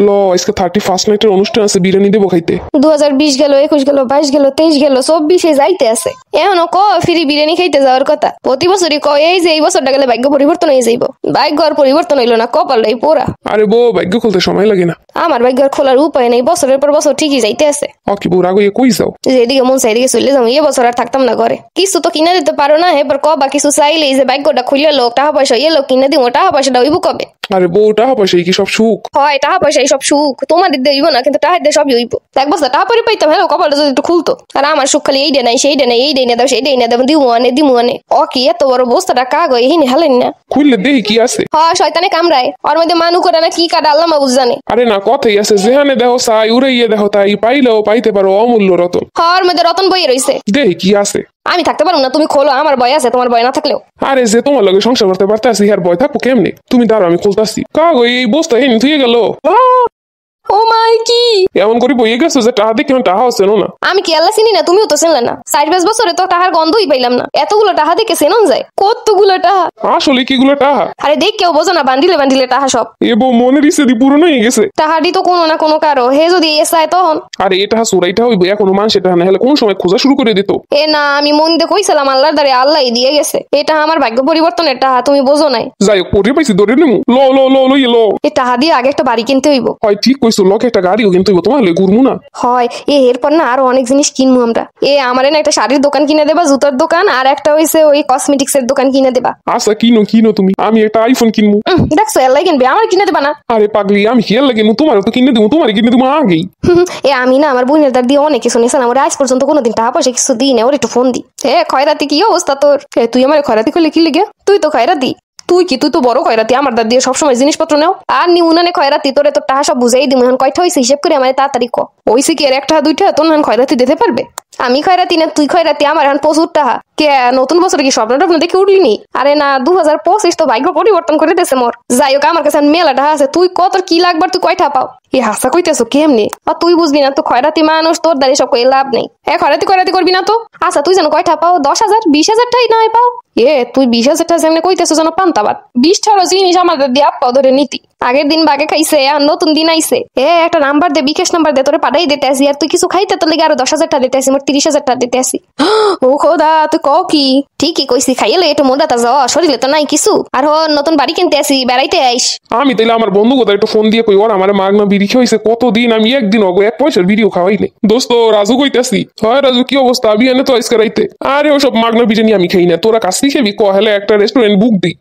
ল আজকে 31st নাইটের অনুষ্ঠান আছে, বিরিয়ানি দেবো খাইতে। 2020 গেল, 21 গেল, 22 গেল, 23 গেল, 24 যাইতে আছে। এখনো ক ফিরি বিরিয়ানি খাইতে যাওয়ার কথা। প্রতি বছরই ক এই যে এই বছরটা গেলে ভাগ্য পরিবর্তন হয়ে যাইব। ভাগ্য আর পরিবর্তন হইলো না, কপালটাই পোড়া। আরে বউ, ভাগ্য খুলতে সময় লাগে না। আমার ভাগ্য খোলার উপায় নেই, বছরের পর বছর ঠিকই যাইতে আছে। কি বউ রাগ হয়ে কই যাও? যেদিকে মন চাই এদিকে চলে যাবো। এই বছর আর থাকতাম না ঘরে। কিছু তো কিনে দিতে পারো না, এবার কবা কিছু চাইলেই যে ভাগ্যটা খুলে লোক টাকা পয়সা এলো কিনে দিব, টাকা পয়সাটা হইব কবে? আরে বউ, টাকা পয়সা কি সব সুখ হয়? টাকা পয়সা সব সুখ তোমাদের দেব না, কিন্তু টাকা দিয়ে সবই হইব। এক বছর টাকা পরে পাইতাম, হ্যাঁ কপালটা যদি একটু খুলতো। আর আমার সুখ খালি এইটা নাই সেইটা নাই, এই ডেনে দাও সেই ডেনে দাও, দিমুয়ানে ও কি এত বড় বস্তাটা কাগ হিনে হালেন না খুললে দেখি কি আছে। হয় শয়তানে কামড়ায়, ওর মধ্যে মানু করে না কি কাটা আল্লাহ মাবুজ জানে। আরে না, কথাই আছে, যেখানে দেখো চাই উড়াইয়ে দেখো তাই, পাইলেও পাইতে পারো অমূল্য রতন। হওয়ার মধ্যে রতন বইয়ে রয়েছে, দেখি কি আছে। আমি থাকতে পারবো না, তুমি খোলো, আমার ভয় আছে, তোমার ভয় না থাকলেও। আরে যে তোমার লগে সংসার করতে পারতেছি আর ভয় থাকবো কেমনে? তুমি দাঁড়ো, আমি খুলতাছি। কাগো এই বস্তা হেন থুয়ে গেল। ও মাই কি এমন করে বইয়ে গেছো যে টাহা দেখে টাহা হচ্ছে না। আমি কি আল্লাহ চিনি না? তুমিও তো চিনলে না। 40 বছরে তো টাহার গন্ধই পাইলাম না। এতগুলো টাহা দেখে চেনন যায়? কতগুলো টাহা! আসলে কিগুলো টাহা? আরে দেখ কেউ বোঝো না, বান্ডিলে বান্ডিলে টাহা সব। এবো মনের ইচ্ছে দি পুরনো হয়ে গেছে। টাহাডি তো কোনো না কোনো কারো, হে যদি এসায় তখন। আরে এটা চোরাইটা হইবে, এখনো মানুষ এটা না হলে কোন সময় খোঁজা শুরু করে দিত। এ না, আমি মন দিয়ে কইছিলাম আল্লাহর দ্বারে আল্লাহ দিয়ে গেছে। এটা আমার ভাগ্য পরিবর্তনের টাহা, তুমি বোঝো নাই। যাই হোক, পরে পাইছি ধরে নেমু। ল ল ল ল ল এই টাহা দিয়ে আগে একটা বাড়ি কিনতে হইব। হয় ঠিক কইছো, লকে একটা গাড়িও কিনতে হইব, তোমার লই ঘুরমু না। হয় এরপর না আরো অনেক জিনিস কিনবো আমরা। আমারে না একটা শাড়ির দোকান কিনে দেবা, জুতার দোকান, আর একটা হইছে ওই কসমেটিক্স এর দোকান কিনে দেবা। আচ্ছা কিনো কিনো তুমি, আমি একটা আইফোন কিনবো। দেখছো এলাই কিনবে, আমার কিনে দেবা না? আরে পাগলি, আমি খেয়াল লাগে তোমার তো কিনে দেবো, তোমার কিনে দেবো আগেই। আমি না আমার বোনের দার দিয়ে অনেক কিছু নিয়েছিলাম, ওরা আজ পর্যন্ত কোনোদিন টাকা পয়সা কিছু দিই না। ওর একটু ফোন দি। খয়রাতি কি অবস্থা তোর? তুই আমার খয়রাতি করলে কি লেগে? তুই তো খয়রাতি। তুই তো বড় খয়রাতি, আমার দাদ দিয়ে সবসময় জিনিসপত্র নেও। আর নিউনানে খয়রাতি, তোরে তোর টাকা সব বুঝাই দিম। এখন কয়টা হয়েছে হিসেব করে আমার তাড়াতাড়ি ক। ওইসে কি এর একটা দুইটা তোর নান খয়রাতি দিতে পারবে? আমি খয়রাতি না তুই খয়রাতি, আমার এখন প্রচুর টাকা। কে নতুন বছরে কি স্বপ্ন টপ্ন দেখে উঠলি নি? আরে না, 2025 তো ভাগ্য পরিবর্তন করে দিতেছে মোর। যাই হোক, আমার কাছে মেলা টাকা আছে। তুই কত কি লাগবার, তুই কয়টা পাও? হাসা কইতেছো কেমনি? আর তুই বুঝবি না, তো খয়রাতি মানুষ, তোর দ্বারা সব কই লাভ নেই। খয়রাতি করবি না তো। আচ্ছা তুই যেন কয়টা পাও? 10,000 20,000 টাই নয় পাও? তুই 20,000 টাকা যেমনি কইতেছো যেন পান্তাবাদ। 20টা জিনিস আমাদের দিয়ে আপা ধরে নীতি। আগের দিন বাগে খাইছে, আর নতুন দিন আইছে। একটা নাম্বার দে, বিকাশ নাম্বার দে, তোরে পাঠাই দিতে আসি। আর তুই কিছু খাইতে তো লেগে আরো 10,000 টাকা দিতে আসি, মোট 30,000 টাকা দিতে আসি। ও খোদা, তুই ক কি? ঠিকই কইছি, খাইলে একটু মোটাটা যাওয়া, শরীরে তো নাই কিছু। আর নতুন বাড়ি কিনতে আসি, বেড়াইতে আইস। আমি তাইলে আমার বন্ধু কোথায় একটু ফোন দিয়ে কই, ওর আমার মাগনা বিড়ি খাইছে কতদিন, আমি একদিন অগো 1 পয়সার ভিডিও খাওয়াই নাই। দোস্ত রাজু কইতাছি। হয় রাজু, কি অবস্থা? আমি এনে তো আজকে রাইতে। আরে ওসব মাগনা বিরিয়ানি আমি খাই না, তোরা কাশি খাবি ক, হেলে একটা রেস্টুরেন্ট বুক দি।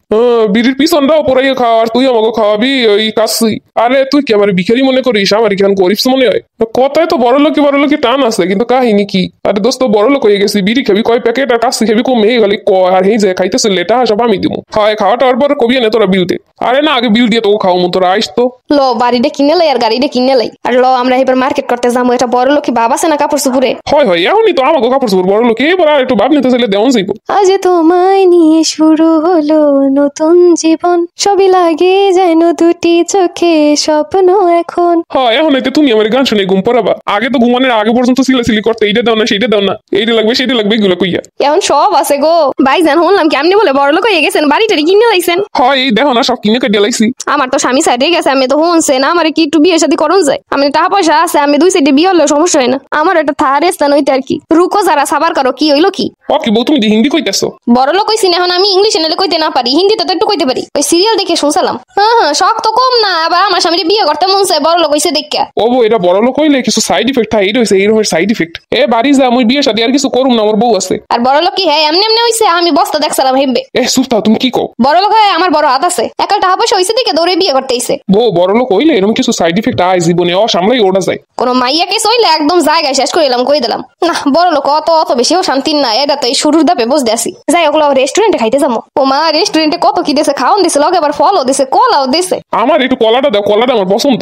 বিড়ির পিছনটাও পরাইয়া খাওয়া, আর তুই আমাকে খাওয়াবি ওই কাশি। আরে তুই কি আমার ভিখারি মনে করিস? আমার এখানে গরিব মনে হয়? কথায় তো বড় লোকে টান আছে, কিন্তু কাহিনী কি? আরে দোস্ত বড় লোক হয়ে গেছি, বিড়ি খাবি কয় প্যাকেট আর কাশি খাবি কম হয়ে গেলি ক, আর হেই যায় খাইতেছে লেটা সব আমি দিব। হয় খাওয়াটা পর কবি এনে তোরা বিল দে। আরে না, আগে বিল দিয়ে তো খাওয়া তোরা আইস তো। ল বাড়িটা কিনে লাই আর গাড়িটা কিনে লাই। আর আমরা এবার মার্কেট করতে যাবো। এটা বড় লোক ভাব আছে না কাপড় চুপুরে? হয় এখনই তো আমাকে কাপড় চুপুর বড় লোক, এবার আর একটু ভাব নিতে চাইলে দেওয়ান যাইব। আজ তোমায় নিয়ে শুরু হলো নতুন জীবন, সবই লাগে যেন দুটি চোখে স্বপ্ন এখন। হয় এখন এতে তুমি আমার গান শুনে ঘুম পড়াবা। আগে তো ঘুমানোর আগে পর্যন্ত সিলাসিলি করতে, এইটা দাও না সেইটা দাও না, এইটা লাগবে সেইটা লাগবে, এগুলো কইয়া। এখন সব আছে গো ভাইজান, শুনলাম কি আপনি বলে বড় লোক হয়ে গেছেন, বাড়িটারি কিনে লাইছেন। হয় এই দেখো না, সব কিনে কাটিয়ে লাইছি। আমার তো স্বামী সাইডে গেছে, আমি তো শুনছে না। আমার কি একটু বিয়ে শাদী করুন যায়? আমি টাকা পয়সা আছে, আমি 2 সাইডে বিয়ে হলেও সমস্যা হয় না। আমার একটা থার স্থান হইতে আর কি। রুকো যারা সাবার করো, কি হইলো কি? কি বউ, তুমি হিন্দি কইতেছো? বড় লোক কইছি না, এখন আমি ইংলিশ এনে কইতে না পারি, হিন্দিতে তো একটু কইতে পারি। ওই সিরিয়াল দেখে শুনছিলাম। শখ তো কম না, আবার আমার স্বামীর বিয়ে করতে মন চায় বড় লোক হইছে দেখা। ও বউ, এটা বড় লোক হইলে কিছু সাইড ইফেক্ট থাকে, এটা হইছে এই রকমের সাইড ইফেক্ট। বাড়ি যা, আমি বিয়ে শাদী আর কিছু করুম না, আমার বউ আছে। আর বড় লোক কি এমনি এমনি হইছে? আমি বস্তা দেখছিলাম হেমবে। সুস্তা, তুমি কি কও? বড় লোক আমার বড় হাত আছে, একাল টাকা পয়সা হইছে দেখে দৌড়ে বিয়ে করতে আইছে। বউ বড় লোক হইলে এরকম কিছু সাইড ইফেক্ট আয় জীবনে, সামলাই ওটা যায়। কোন মাইয়াকে সইলে একদম জায়গায় শেষ করে এলাম, কই দিলাম না। বড় লোক অত বেশিও শান্তি না, এটা তো এই শুরুর ধাপে বসে আসি। যাই হোক, রেস্টুরেন্টে খাইতে যাবো। ও মা, রেস্টুরেন্টে কত কি দিছে, খাওয়ান দিছে, লগে আবার ফলও দিছে, কলাও দিছে। আমার একটু কলাটা দাও, কলাটা আমার পছন্দ।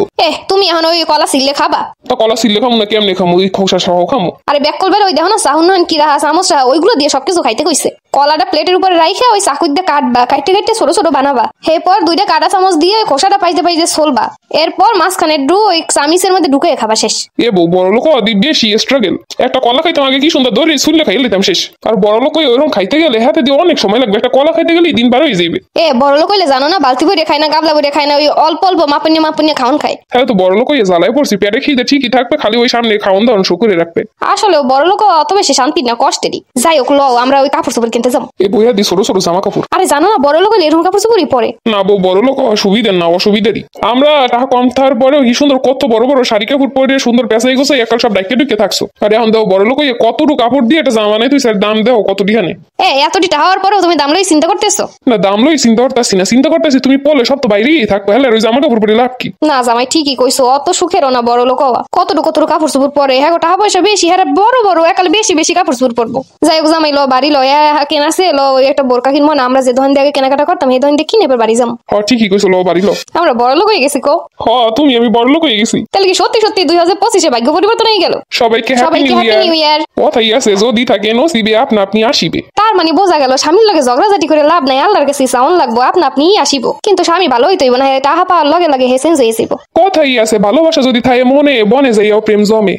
তুমি এখন ওই কলা সিলে খাবা? তা কলা সিলে খামু না কেমনে খামু? ওই খোসা সহ খামু? আরে ব্যাক করবে ওই দেখো না, সাহুন কি রাহা চামচ ওইগুলো দিয়ে সবকিছু খাইতে কইছে। কলাটা প্লেটের উপরে রাইখে ওই চাকুর দিয়ে কাটবা, কাটতে ছোট ছোট বানাবা। এরপর 2টা কাটা চামচ দিয়ে ওই খোসাটা পাইতে ছলবা। এরপর মাঝখানে ওই চামিচের মধ্যে ঢুকে খাবা, শেষ। বউ বড় লোক বেশি স্ট্রাগল। একটা কলা খাইতাম আগে কি সুন্দর ধরে সুললে খাইয়ে নিতাম শেষ। আর বড় লোক ওইরকম খাইতে গেলে হাতে দিয়ে অনেক সময় লাগবে, একটা কলা খাইতে গেলেই দিন পার হয়ে যাবে। বড় লোক হইলে জানো না, বালতি ভরে খায় না, গাবলা ভরে খায় না, ওই অল্প অল্প মাপুনিয়া খাওন খায়। হ্যাঁ তো বড় লোক হয়ে জ্বালায় পড়ছি, পেটে খিদে ঠিকই থাকবে, খালি ওই সামনে খাওয়ান দাওয়ান শো করে রাখবে। আসলে বড় লোক অত বেশি শান্তি না, কষ্টেরই। যাই হোক, লও আমরা ওই কাপড় চোপড় কিনতে যাবো। এই বইয়া দি ছোট ছোট জামা কাপড়। আরে জানো না, বড় লোক হলে এরকম কাপড় চোপড়ই পরে। না বউ, বড় লোক সুবিধা না অসুবিধারই। আমরা টাকা কম থাকার পরেও কি সুন্দর কত বড় বড় শাড়ি কাপড় পরে সুন্দর পেঁচাই গোছাই একাল সব ডাইকে ডুকে থাকছো। আর এখন দাও বড় লোক কতটুকু কাপড় দিয়ে একটা জামা নেই, তুই স্যার দাম দেও কত ডিহানে। এতটি হওয়ার পরেও তুমি দাম লই চিন্তা করতেছো? না দাম লই চিন্তা করতেছি না, চিন্তা করতেছি তুমি পলে সব তো বাইরেই থাকবে, হ্যাঁ ওই জামা কাপড় পরে লাভ কি? না জামাই ঠিকই কইছো, অত সুখেরও না বড় লোক হওয়া। কতটুকু কাপড় চোপড় পরে, হ্যাঁ টাকা পয়সা বেশি, হ্যাঁ বড় বড় একাল বেশি বেশি কাপড় চোপড় পরবো। যাই হোক জামাই, লো বাড়ি লো, কেনাছে লো একটা বোরকা কিনবো না, আমরা যে দোকান দিয়ে আগে কেনাকাটা করতাম এই দোকান দিয়ে কিনে এবার বাড়ি যাবো। হ্যাঁ ঠিকই কইছো, লো বাড়ি লো। আমরা বড় লোক হয়ে গেছি কো। হ্যাঁ তুমি আমি বড় লোক হয়ে গেছি। তাহলে কি সত্যি সত্যি 2025 ভাগ্য পরিবর্তন হয়ে গেল? সবাইকে হ্যাপি নিউ ইয়ার। কথাই আছে, যদি থাকে নসিবে আপনা আপনি আসিবে। তার মানে বোঝা গেল স্বামীর লগে ঝগড়াঝাটি করে লাভ নাই, আল্লাহর কাছে সাউন্ড লাগবো, আপনা আপনিই আসিব। কিন্তু স্বামী ভালো হইতইব না, টাহা পাওয়ার লগে লগে হেসেন্স হয়ে যাইব। কথাই আছে, ভালোবাসা যদি থাকে মনে বনে যাইয়াও প্রেম জমে।